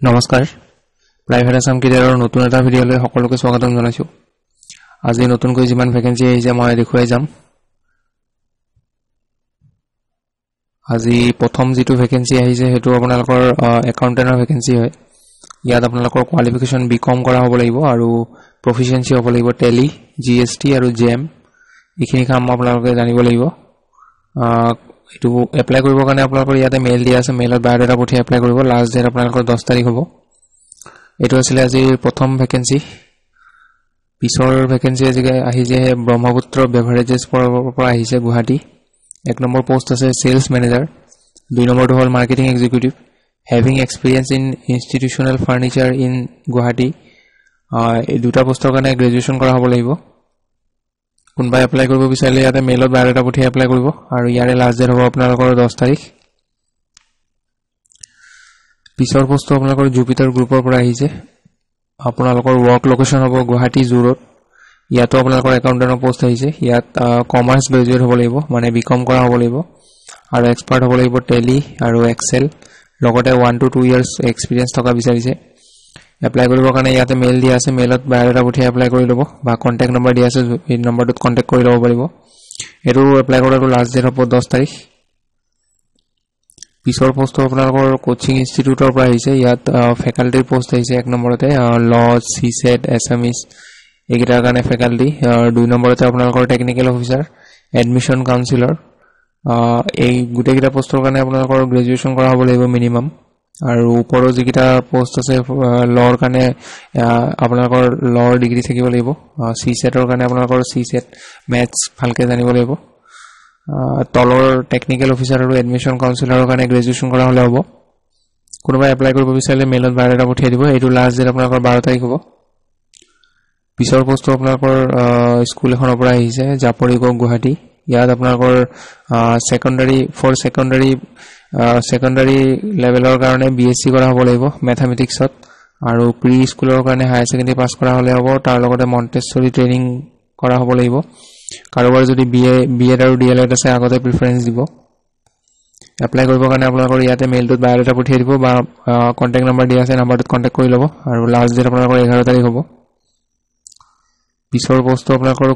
নমস্কাৰ প্ৰাইভেট আসাম কেৰিয়াৰৰ নতুন এটা ভিডিঅ'লৈ সকলোকে স্বাগতম জনাইছো আজি নতুনকৈ যিমান ভ্যাকেন্সি আহিছে মই দেখুৱাই যাম আজি প্ৰথম যেটো ভ্যাকেন্সি আহিছে হেতু আপোনালোকৰ একাউন্টেন্টৰ ভ্যাকেন্সি হয় ইয়াত আপোনালোকৰ কোৱালিফিকেশন বিকম কৰা হ'ব লাগিব আৰু প্ৰফিচিয়েন্সি হ'ব লাগিব টেলি জিএসটি আৰু জেএম এইখিনি কাম আপোনালোকে জানিব লাগিব এটো এপ্লাই কৰিব কাৰণে আপোনালোকৰ ইয়াতে মেইল দিয়া আছে মেইলত বায়োডাটা পঠিয়াই এপ্লাই কৰিব লাষ্ট ডেট আপোনালোকৰ 10 তাৰিখ হ'ব এটো আছিল আজি প্ৰথম ভ্যাকেন্সি পিছৰ ভ্যাকেন্সি আহিছে ব্ৰহ্মপুত্ৰ বেভাৰেজেছ পৰা আহিছে গুৱাহাটী এক নম্বৰ পোষ্ট আছে সেলস ম্যানেজাৰ দুই নম্বৰটো হ'ল marketing executive having experience in institutional furniture in Guwahati এই দুটা পোষ্টৰ কাৰণে গ্ৰেজুৱেচন কৰা হ'ব লাগিব কোনবা এপ্লাই কৰিব বিচাৰিলে ইয়াতে মেইলত বায়োডাটা পঠিয়াই এপ্লাই কৰিব আৰু ইয়াৰে লাষ্ট ডেট হ'ব আপোনালোকৰ 10 তাৰিখ পিছৰ পোষ্ট আপোনালোকৰ জুপিটাৰ গ্ৰুপৰ পৰা আহিছে আপোনালোকৰ ওয়াৰ্ক লোকেশন হ'ব গুৱাহাটী জুৰোড ইয়াতো আপোনালোকৰ একাউন্টেন্টৰ পোষ্ট আহিছে ইয়াত কমাৰ্চ গ্ৰেজুৱেট হ'ব লাগিব মানে বিকম কৰা হ'ব লাগিব আৰু এক্সপাৰ্ট হ'ব লাগিব টেলি আৰু এক্সেল লগতে 1 to 2 ইয়াৰ্স এক্সপেৰিয়েন্স থকা বিচাৰিছে এপ্লাই কৰিবৰ কাৰণে ইয়াতে মেইল দিয়া আছে মেইলত বায়োডাটা পঠিয়াই এপ্লাই কৰি লব বা কন্টাক্ট নম্বৰ দিয়া আছে এই নম্বৰটোত কন্টাক্ট কৰি লব পাৰিব এটো এপ্লাই কৰাটো লাষ্ট ডেট হ'ব 10 তাৰিখ পিছৰ পোষ্ট আপোনালোকৰ কোচিং ইনষ্টিটিউটৰ পৰা আহিছে ইয়াত ফেকাল্টিৰ পোষ্ট আহিছে এক নম্বৰতে ল সিসেট এছএমএছ এইকেইটাৰ কাৰণে ফেকাল্টি দুই নম্বৰতে আপোনালোকৰ টেকনিক্যাল অফিচাৰ এডমিশন কাউন্সিলৰ এই গুটেকিটা পোষ্টৰ কাৰণে আপোনালোকৰ গ্ৰেজুৱেচন কৰা হ'ব লাগিব মিনিমাম আৰু ওপৰৰ যিকিটা পোষ্ট আছে লৰ কাৰণে আপোনালোকৰ লৰ ডিগ্ৰী থাকিব লাগিব সিসেটৰ কাৰণে আপোনালোকৰ সিসেট মেথছ ভালকে জানিব লাগিব তলৰ টেকনিক্যাল অফিচাৰ আৰু এডমিশন কাউন্সিলৰৰ কাৰণে গ্ৰেজুৱেচন কৰা হলে হ'ব কোনোবা এপ্লাই কৰিব বিচাৰিলে মেইলত বায়োডাটা পঠিয়াই দিব এইটো লাষ্ট ডেট আপোনালোকৰ 12 তাৰিখ হ'ব পিছৰ পোষ্ট আপোনালোকৰ স্কুল এখনৰ পৰা আহিছে জাপৰিগো গুৱাহাটী ইয়াত আপোনালোকৰ সেকেন্ডাৰী লেভেলৰ কাৰণে বিএসসি কৰা হ'ব লাগিব ম্যাথমেটিক্সত আৰু প্ৰি স্কুলৰ কাৰণে হাই সেকেন্ডাৰী পাস কৰা হলে হ'ব তাৰ লগতে মন্টেছৰী ট্ৰেইনিং কৰা হ'ব লাগিব কাৰোবাৰ যদি বিএড আৰু ডিএলএড আছে আগতে প্ৰিফাৰেন্স দিব এপ্লাই কৰিবৰ কাৰণে আপোনালোকৰ ইয়াতে মেইলটোত বায়োডাটা পঠিয়াই দিব বা কন্টাক্ট নম্বৰ দিয়া আছে নম্বৰটোত কন্টাক্ট কৰি লব আৰু লাষ্ট ডেট আপোনালোকৰ 11 তাৰিখ হ'ব পিছৰ পোষ্ট আপোনালোকৰ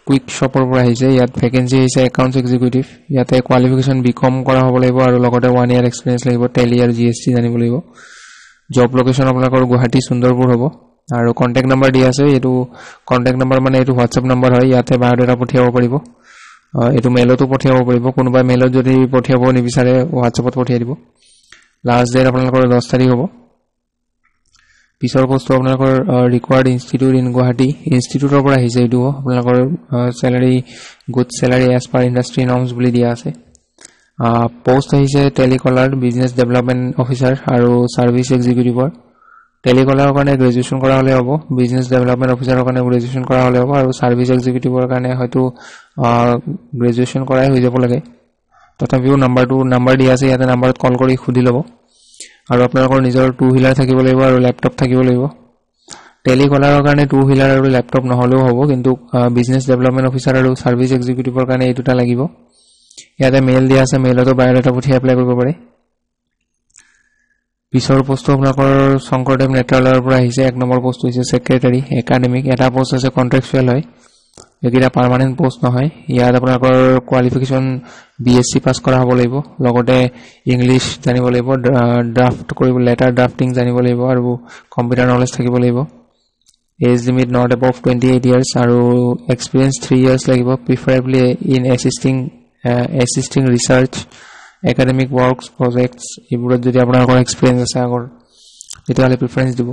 কুইক শ্বপৰ পৰা আহিছে ইয়াত ভ্যাকেন্সি আহিছে একাউন্টছ এক্সিকিউটিভ ইয়াতে কোৱালিফিকেশন বিকম কৰা হ'ব লাগিব আৰু লগতে 1 ইয়াৰ এক্সপেৰিয়েন্স লাগিব টেলি আৰু জিএসটি জানিব লাগিব জব লোকেশন আপোনালোকৰ গুৱাহাটী সুন্দৰপুৰ হ'ব আৰু কন্টাক্ট নম্বৰ দিয়া আছে এটো কন্টাক্ট নম্বৰ মানে এটো WhatsApp নম্বৰ হয় ইয়াতে বায়োডাটা পঠিয়াব পাৰিব এটো মেইলতো পঠিয়াব পাৰিব কোনোবা মেইলত যদি পঠিয়াব নিবিচাৰে WhatsAppত পঠিয়াই দিব লাষ্ট ডেট আপোনালোকৰ 10 তাৰিখ হ'ব পিছৰ পোষ্ট আপোনালোকৰ ৰিকোয়াৰ্ড ইনষ্টিটিউট ইন গুৱাহাটী ইনষ্টিটিউটৰ পৰা আহিছে এটো আপোনালোকৰ salary good salary as per industry norms বুলি দিয়া আছে পোষ্ট আহিছে টেলিকলাৰ বিজনেছ ডেভেলপমেন্ট অফিচাৰ আৰু সাৰ্ভিস এক্সিকিউটিভৰ টেলিকলাৰৰ কাৰণে গ্ৰেজুৱেচন কৰা হলে হ'ব বিজনেছ ডেভেলপমেন্ট অফিচাৰৰ কাৰণে গ্ৰেজুৱেচন কৰা হলে হ'ব আৰু সাৰ্ভিস এক্সিকিউটিভৰ কাৰণে হয়তো গ্ৰেজুৱেচন কৰাই হৈ যাব লাগে তথাপিও নম্বৰ দিয়া আছে ইয়াতে নম্বৰত কল কৰি খুদি লব আৰু আপোনালোকৰ নিজৰ 2 হুইলাৰ থাকিব লাগিব আৰু ল্যাপটপ থাকিব লাগিব টেলিকলাৰৰ কাৰণে 2 হুইলাৰ আৰু ল্যাপটপ নহলেও হ'ব কিন্তু বিজনেছ ডেভেলপমেন্ট অফিচাৰ আৰু সাৰ্ভিস এক্সিকিউটিভৰ কাৰণে এই দুটা লাগিব ইয়াতে মেইল দিয়া আছে মেইলতো বায়োডাটা পঠিয়াই এপ্লাই কৰিব পাৰে পিছৰ পোষ্ট আপোনালোকৰ শংকৰদেৱ নেত্ৰালয়ৰ পৰা আহিছে এক নম্বৰ পোষ্ট হৈছে সেক্ৰেটাৰী একাডেমিক এটা পোষ্ট আছে কন্ট্ৰাকচুৱেল হয় একিটা পাৰ্মানেন্ট পোষ্ট নহয় ইয়াত আপোনালোকৰ কোৱালিফিকেশন বিএসসি পাস কৰা হ'ব লাগিব লগতে ইংলিশ জানিব লাগিব ড্ৰাফট কৰিব লেটাৰ ড্ৰাফটিং জানিব লাগিব আৰু কম্পিউটাৰ নলেজ থাকিব লাগিব age limit not above 28 years আৰু এক্সপেৰিয়েন্স 3 ইয়াৰ্স লাগিব preferably in assisting research academic works projects এইবোৰত যদি আপোনালোকৰ এক্সপেৰিয়েন্স আছে আগৰ তেতিয়াহলে প্ৰিফাৰেন্স দিব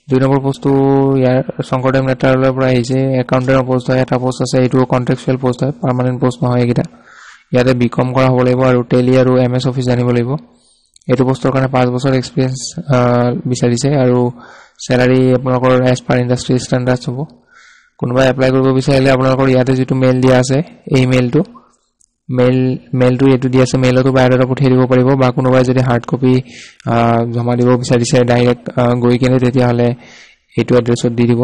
দুই নম্বৰ পোষ্টটো ইয়াৰ শংকৰদেৱ নেত্ৰালয়ৰ পৰা আহিছে একাউন্টেন্টৰ পোষ্ট হয় এটা পোষ্ট আছে এটো কন্ট্ৰাকচুৱেল পোষ্ট হয় পাৰ্মানেন্ট পোষ্ট নহয় একিটা ইয়াতে বিকম কৰা হ'ব লাগিব আৰু টেলি আৰু এমএস অফিস জানিব লাগিব এটো পোষ্টৰ কাৰণে 5 বছৰ এক্সপেৰিয়েন্স বিচাৰিছে আৰু স্যালাৰি আপোনালোকৰ এজ পাৰ ইন্ডাষ্ট্ৰি ষ্টেণ্ডাৰ্ডছ হ'ব কোনোবা এপ্লাই কৰিব বিচাৰিলে আপোনালোকৰ ইয়াতে যেটো মেইল দিয়া আছে এই মেইলটো এটো দিয়া আছে মেইলতো বায়োডাটা পঠিয়াই দিব পাৰিব বা কোনোবাই যদি হাৰ্ড কপি জমা দিব বিচাৰিছে ডাইৰেক্ট গৈ কিনে তেতিয়া হলে এটো এড্ৰেছত দি দিব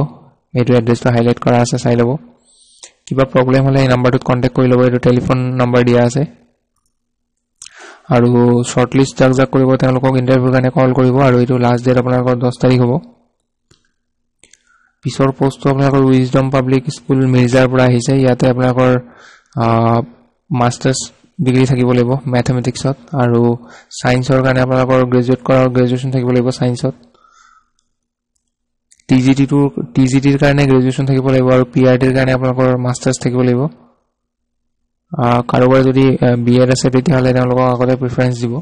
এটো এড্ৰেছটো হাইলাইট কৰা আছে চাই লব কিবা প্ৰবলেম হলে এই নম্বৰটোত কন্টাক্ট কৰি লব এটো টেলিফোন নম্বৰ দিয়া আছে আৰু শৰ্ট লিষ্ট যাক কৰিব তেওঁলোকক ইন্টাৰভিউৰ কাৰণে কল কৰিব আৰু এইটো লাষ্ট ডেট আপোনালোকৰ 10 তাৰিখ হ'ব পিছৰ পোষ্টটো আপোনালোকৰ উইজডম পাব্লিক স্কুল মিৰ্জাৰ পৰা আহিছে ইয়াতে আপোনালোকৰ মাষ্টাৰ্ছ ডিগ্ৰী থাকিব লাগিব মেথমেটিক্সত আৰু সায়েন্সৰ কাৰণে আপোনালোকৰ গ্ৰেজুৱেচন থাকিব লাগিব সায়েন্সত টিজিটিৰ কাৰণে গ্ৰেজুৱেচন থাকিব লাগিব আৰু পিআৰটিৰ কাৰণে আপোনালোকৰ মাষ্টাৰ্ছ থাকিব লাগিব কাৰোবাৰ যদি বিএড আছে তেতিয়াহ'লে তেওঁলোকক আগতে প্ৰিফাৰেন্স দিব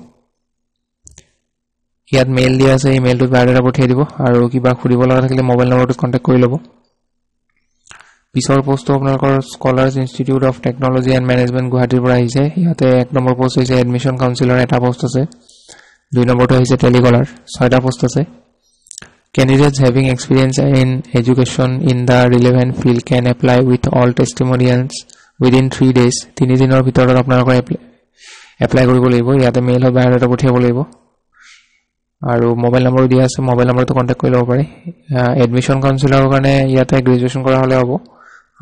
ইয়াত মেইল দিয়া আছে এই মেইলটো বায়'ডাটা পঠিয়াই দিব আৰু কিবা খুলিব লগা থাকিলে মোবাইল নম্বৰটো কন্টাক্ট কৰি ল'ব পিছৰ পোষ্টটো আপোনালোকৰ scholars institute of technology and management গুৱাহাটীৰ পৰা আহিছে ইয়াতে 1 নম্বৰ পোষ্ট হৈছে এডমিশন কাউন্সিলৰ এটা পোষ্ট আছে 2 নম্বৰটো হৈছে টেলিকলাৰ 6টা পোষ্ট আছে candidates having experience in education in the relevant field can apply with all testimonials within 3 days 3 দিনৰ ভিতৰত আপোনালোকৰ এপ্লাই কৰিব লাগিব ইয়াতে মেইল বা বায়'ডাটা পঠিয়াব লাগিব আৰু মোবাইল নম্বৰ দিয়া আছে মোবাইল নম্বৰটো কন্টাক্ট কৰি ল'ব পাৰে এডমিশন কাউন্সিলৰ কাৰণে ইয়াতে গ্ৰেজুৱেচন কৰা হ'লে হ'ব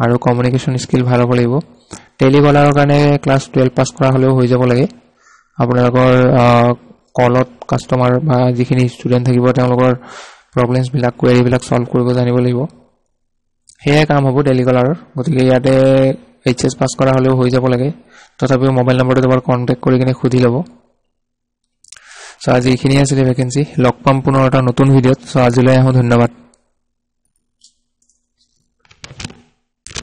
আৰু কমিউনিকেশ্যন স্কিল ভাল হ'ব লাগিব টেলিকলাৰৰ কাৰণে ক্লাছ 12 পাছ কৰা হ'লেও হৈ যাব লাগে আপোনালোকৰ কলত কাস্টমাৰ বা যিখিনি ষ্টুডেন্ট থাকিব তেওঁলোকৰ প্ৰবলেমছ বিলাক কোৱেৰি বিলাক সলভ কৰিব জানিব লাগিব হেয়া কাম হ'ব টেলিকলাৰৰ গতিকে ইয়াতে এইচএস পাছ কৰা হ'লেও হৈ যাব লাগে তথাপিও মোবাইল নম্বৰটো এবাৰ কন্টাক্ট কৰি কিনে খুদি ল'ব সো আজি এইখিনি আছিল ভ্যাকেন্সি লগ পাম পুনৰ এটা নতুন ভিডিঅ'ত সো আজিলৈ আহো ধন্যবাদ